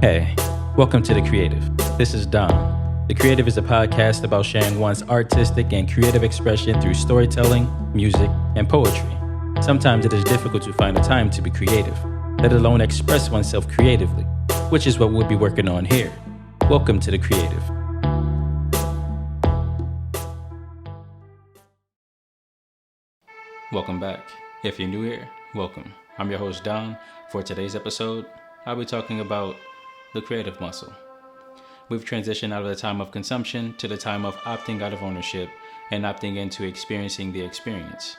Hey, welcome to The Creative. This is Dom. The Creative is a podcast about sharing one's artistic and creative expression through storytelling, music, and poetry. Sometimes it is difficult to find the time to be creative, let alone express oneself creatively, which is what we'll be working on here. Welcome to The Creative. Welcome back. If you're new here, welcome. I'm your host, Don. For today's episode, I'll be talking about the creative muscle. We've transitioned out of the time of consumption to the time of opting out of ownership and opting into experiencing the experience.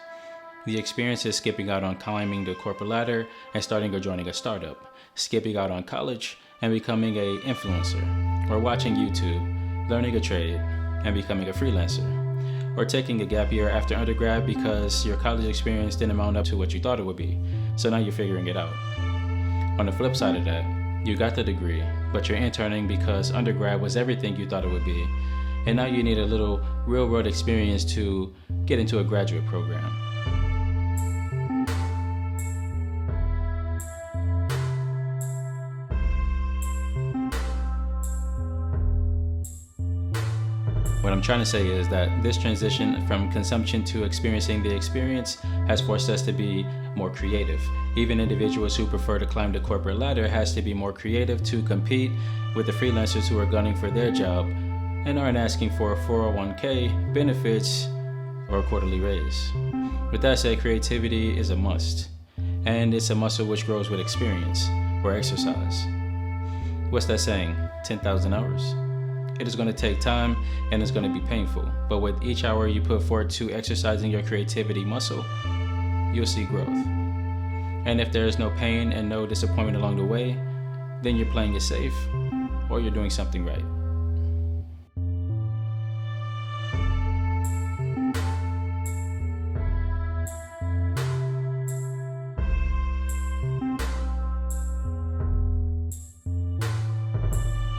The experience is skipping out on climbing the corporate ladder and starting or joining a startup, skipping out on college and becoming an influencer, or watching YouTube, learning a trade, and becoming a freelancer, or taking a gap year after undergrad because your college experience didn't amount up to what you thought it would be, so now you're figuring it out. On the flip side of that, you got the degree, but you're interning because undergrad was everything you thought it would be, and now you need a little real-world experience to get into a graduate program. What I'm trying to say is that this transition from consumption to experiencing the experience has forced us to be more creative. Even individuals who prefer to climb the corporate ladder has to be more creative to compete with the freelancers who are gunning for their job and aren't asking for a 401k, benefits, or a quarterly raise. With that said, creativity is a must, and it's a muscle which grows with experience or exercise. What's that saying? 10,000 hours? It is going to take time and it's going to be painful, but with each hour you put forward to exercising your creativity muscle, you'll see growth. And if there is no pain and no disappointment along the way, then you're playing it safe or you're doing something right.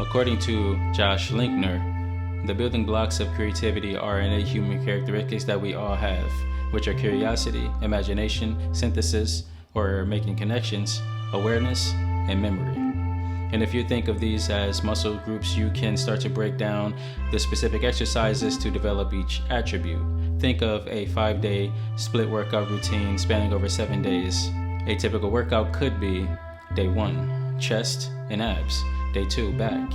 According to Josh Linkner, the building blocks of creativity are innate human characteristics that we all have, which are curiosity, imagination, synthesis, or making connections, awareness, and memory. And if you think of these as muscle groups, you can start to break down the specific exercises to develop each attribute. Think of a 5-day split workout routine spanning over 7 days. A typical workout could be day 1, chest and abs. Day 2, back.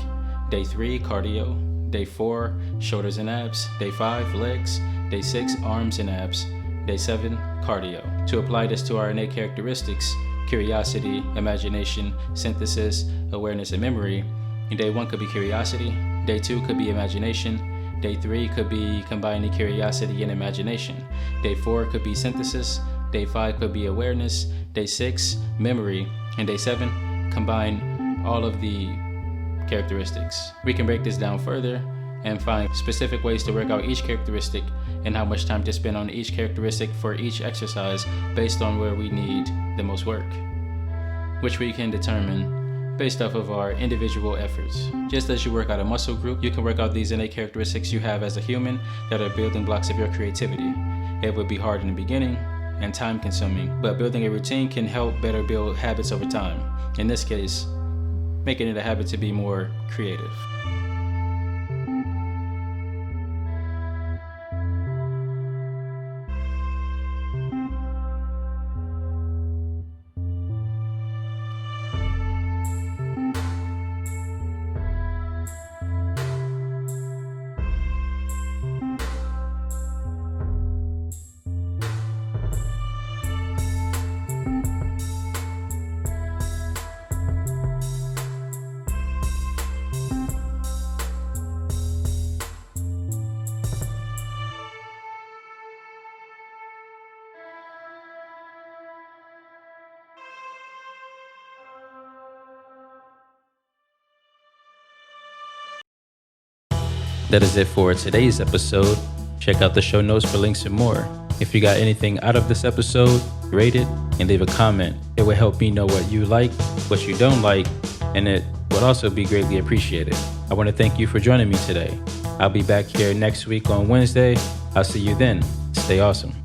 Day 3, cardio. Day 4, shoulders and abs. Day 5, legs. Day 6, arms and abs. Day 7, cardio. To apply this to our innate characteristics, curiosity, imagination, synthesis, awareness, and memory, day 1 could be curiosity. Day 2 could be imagination. Day 3 could be combining curiosity and imagination. Day 4 could be synthesis. Day 5 could be awareness. Day 6, memory. And day 7, combine all of the characteristics. We can break this down further and find specific ways to work out each characteristic and how much time to spend on each characteristic for each exercise based on where we need the most work, which we can determine based off of our individual efforts. Just as you work out a muscle group, you can work out these innate characteristics you have as a human that are building blocks of your creativity. It would be hard in the beginning and time consuming, but building a routine can help better build habits over time. In this case, making it a habit to be more creative. That is it for today's episode. Check out the show notes for links and more. If you got anything out of this episode, rate it and leave a comment. It will help me know what you like, what you don't like, and it would also be greatly appreciated. I want to thank you for joining me today. I'll be back here next week on Wednesday. I'll see you then. Stay awesome.